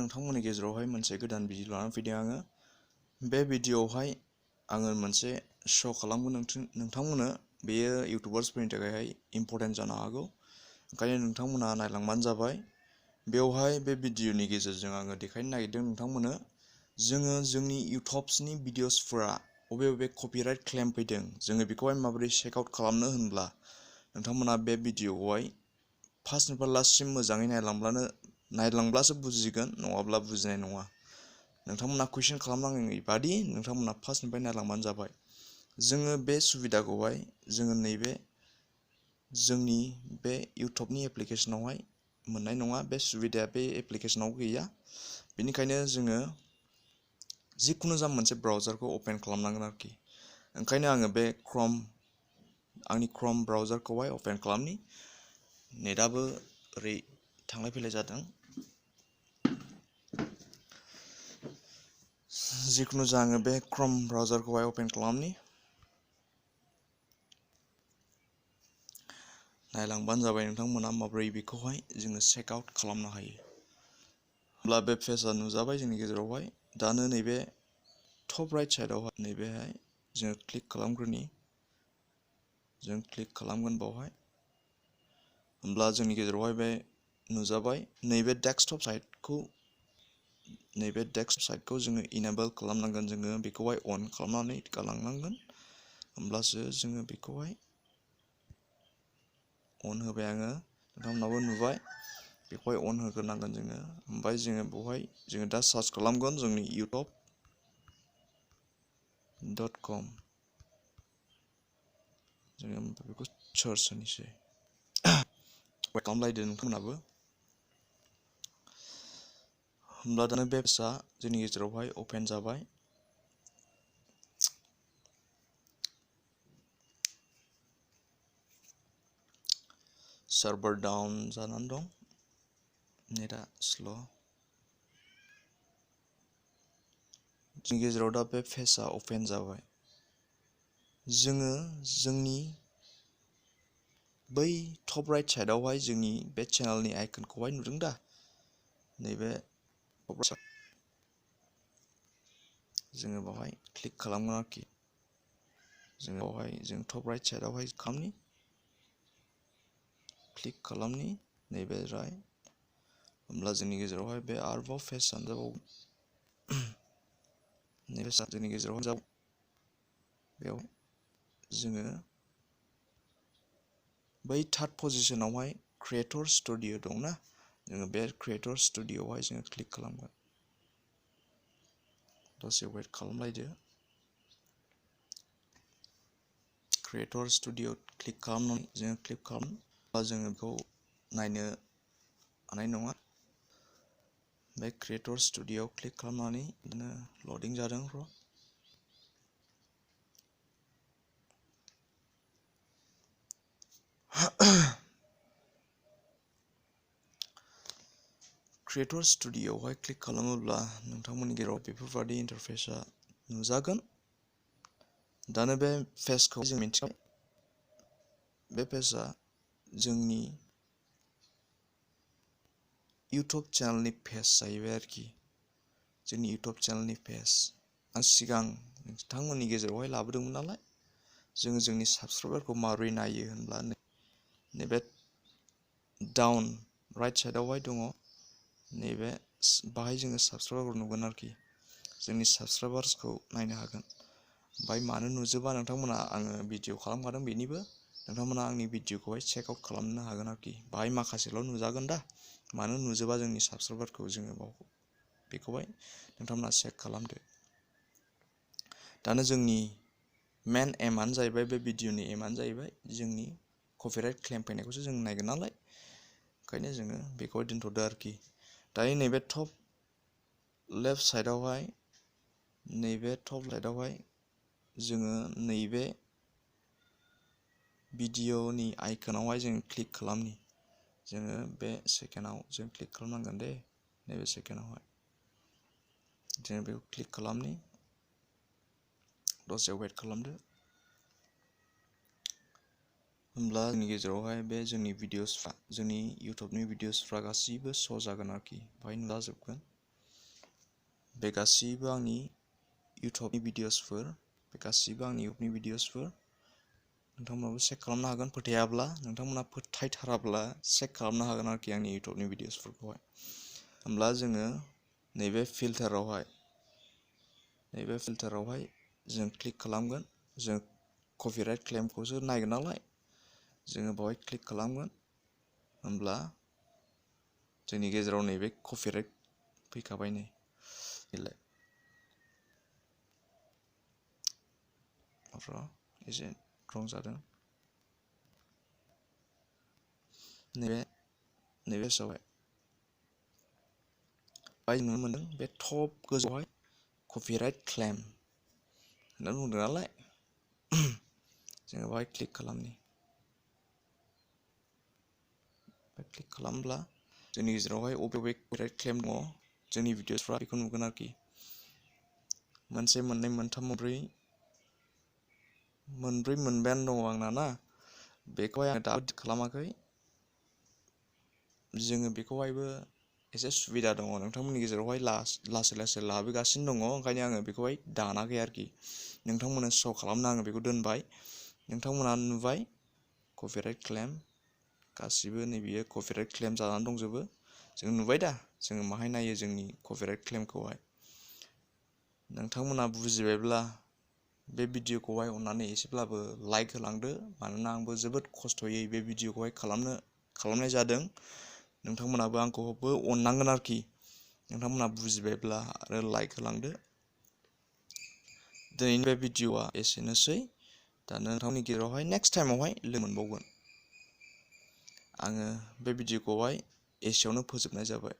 नोंथांमोननि गेजेरावहाय मोनसे गोदान भिडिअ लानानै फैदों आङो। बे भिडिअआवहाय आङो मोनसे शो खालामगोन नोंथांमोननो। बेयो इउटुबार्सफोरनि थाखायहाय इम्पोर्टेन्ट जानो हागौ, ओंखायनो नोंथांमोना नायलांबानो जाबाय। बेवहाय बे भिडिअनि गेजेरजों आङो देखायनो नागिरदों नोंथांमोननो जोङो जोंनि इउटुबनि भिडिअसफोरा बबे कपिराइट क्लेम फैदों, जोङो बेखौहाय माबोरै चेक आउट खालामनो होनब्ला नोंथांमोना बे भिडिअखौहाय फार्स्टनिफ्राय लास्टसिम मोजाङै नायलांब्लासो बुजिगोन, नङाब्ला बुजिनाय नङा। नोंथांमोना कुइसन खालामनाङै बादि नोंथांमोना फार्स्टनिफ्राय नायलांबानो जाबाय। जोङो बे सुबिदाखौहाय जोङो नैबे जोंनि बे इउटुबनि एप्लिकेसनावहाय मोननाय नङा। बे सुबिदाया बे एप्लिकेसनाव गैया। बेनिखायनो जोङो जिखुनु जा मोनसे ब्राउजारखौ अपेन खालामनांगोन आरोखि। ओंखायनो आङो बे आंनि क्रम ब्राउजारखौहाय अपेन खालामनि। नेटआबो ओरै थांलाय फैलाय जादों। जिखुनु जा आङो बे क्रम ब्राउजारखौहाय अपेन खालामनि। नायलांबानो जाबाय नोंथांमोना माबोरै बेखौहाय जोङो चेक आउट खालामनो हायो। होमब्ला बे पेजआ नुजाबाय जोंनि गेजेरावहाय। दानो नैबे टप राइट साइडआवहाय नैबेहाय जोङो क्लिक खालामग्रोनि। जों क्लिक खालामगोन बावहाय। होमब्ला जोंनि गेजेरावहाय बे नुजाबाय। नैबे डेस्कटप साइटखौ जोङो इनेबल खालामनांगोन। जोङो बेखौहाय अन खालामनानै गालांनांगोन, होमब्लासो जोङो बेखौहाय अन होबाय आङो। नोंथांमोनाबो नुबाय। बेखौहाय अन होग्रोनांगोन जोङो। ओमफ्राय जोङो बेवहाय जोङो दा सार्च खालामगोन जोंनि youtube.com। जोङो बेखौ सार्च होनोसै। वेट खालामलायदो नोंथांमोनाबो। होमब्ला दानो बे पेजआ जोंनि गेजेरावहाय अपेन जाबाय। सार्भार डाउन जानानै दं, नेटआ स्ल'। जोंनि गेजेराव दा बे पेजआ अपेन जाबाय। जोङो जोंनि बै टप राइट साइडआवहाय जोंनि बे चेनेलनि आइकनखौहाय नुदों दा? नैबे जोङो बावहाय क्लिक खालामगोन आरोखि। जोङो बावहाय जों टप राइट साइडआवहाय खालामनि। क्लिक खालामनि नैबे राइट। होमब्ला जोंनि गेजेरावहाय बे आरोबाव पेजआ नुजाबावगोन। नैबे जोंनि गेजेराव बेयाव जोङो बै थार्ड पजिशनावहाय क्रिएटर स्टुडिअ दंना, जोङो बे क्रिएटर स्टुडिअआवहाय जोङो क्लिक खालामगोन। दसे वेट खालामलायदो। क्रिएटर स्टुडिअ क्लिक खालामनानै जोङो क्लिक खालामोब्ला जोङो बेखौ नायनो हानाय नङा। बे क्रिएटर स्टुडिअआव क्लिक खालामनानै बिदिनो लडिं जादों र'। क्रिएटर स्टुडिअआवहाय क्लिक खालामोब्ला नोंथांमोननि गेजेराव बेफोरबादि इन्टारफेसआ नुजागोन। दानो बे पेजखौ जों मिथिबाय। बे पेजआ जोंनि इउटुब चेनेलनि पेज जाहैबाय आरोखि। जोंनि इउटुब चेनेलनि पेज। आं सिगां नोंथांमोननि गेजेरावहाय लाबोदोंमोन नालाय। जोङो जोंनि साबस्क्राइबारखौ माबोरै नायो होनब्ला नैबे डाउन राइट साइडआवहाय दङ। नैबे बाहाय जोङो साबस्क्राइबार नुगोन आरोखि। जोंनि साबस्क्राइबार्सखौ नायनो हागोन। ओमफ्राय मानो नुजोबा नोंथांमोना, आङो भिडिअ खालामखादों बेनिबो। नोंथांमोना आंनि भिडिअखौहाय चेक आउट खालामनो हागोन आरोखि। बाहाय माखासेल' नुजागोन दा। मानो नुजोबा जोंनि साबस्क्राइबारखौ जोङो बेखौहाय नोंथांमोना चेक खालामदो। दानो जोंनि मेन एमआनो जाहैबाय, बे भिडिअनि एमआनो जाहैबाय जोंनि कपिराइट क्लेम फैनायखौसो जों नायगोन नालाय। ओंखायनो जोङो बेखौहाय दोनथ'दो आरोखि। दायो नैबे टप लेफ्ट साइडआवहाय जोङो नैबे भिडिअनि आइकनावहाय जों क्लिक खालामनि। जोङो बे सेकेन्डआव जों क्लिक खालामनांगोन दे। नैबे सेकेन्डआवहाय जोङो बेखौ क्लिक खालामनि। दसे वेट खालामदो। होमब्ला जोंनि गेजेरावहाय बे जोंनि इउटुबनि भिडिअसफ्रा गासिबो श' जागोन आरोखि। बाहाय नुजाजोबगोन। बे गासिबो आंनि इउटुबनि भिडिअसफोर, बे गासिबो आंनि इउटुबनि भिडिअसफोर नोंथांमोनाबो चेक खालामनो हागोन। फोथायाब्ला, नोंथांमोना फोथायथाराब्ला चेक खालामनो हागोन आरोखि आंनि इउटुबनि भिडिअसफोरखौहाय। होमब्ला जोङो नैबे फिल्टारावहाय जों क्लिक खालामगोन। जों कपिराइट क्लेमखौसो नायगोन नालाय, जोङो बेवहाय क्लिक खालामगोन। होमब्ला जोंनि गेजेराव नैबे कपिराइट फैखाबाय नै बेलाय एसे रं जादों। नैबे सावहाय नुनो मोनदों बे टप गोजौआवहाय कपिराइट क्लेम होननानै बुंदों नालाय, जोङो बेवहाय क्लिक खालामनि। क्लिक खालामब्ला जोंनि गेजेरावहाय बबे कपिराइट क्लेम दङ, जोंनि भिडिअसफ्रा बेखौ नुगोन आरोखि। मोनसे, मोननै, मोनथाम, मोनबायानो दङ आंना ना। बेखौहाय आं दाबो खालामाखै। जोङो बेखौहायबो एसे सुबिदा दङ, नोंथांमोननि गेजेरावहाय लासै लाबोगासिनो दङ। ओंखायनो आङो बेखौहाय दानाखै आरोखि। नोंथांमोननो श' खालामनो आङो बेखौ दोनबाय। नोंथांमोना नुबाय कपिराइट क्लेम, गासिबो नैबेयो कपिराइट क्लेम जानानै दंजोबो। जों नुबाय दा, जोङो माहाय नायो जोंनि कपिराइट क्लेमखौहाय। नोंथांमोना बुजिबायब्ला बे भिडिअखौहाय अननानै एसेब्लाबो लाइक होलांदो, मानोना आंबो जोबोद खस्थ'यै बे भिडिअखौहाय खालामनाय जादों। नोंथांमोनाबो आंखौबो अननांगोन आरोखि। नोंथांमोना बुजिबायब्ला आरो लाइक होलांदो। दिनैनि बे भिडिअआ एसेनोसै। दा नोंथांमोननि गेजेरावहाय नेक्स्ट टाइमावहाय लोगो मोनबावगोन। आङो बे भिडिअखौहाय एसेयावनो फोजोबनाय जाबाय।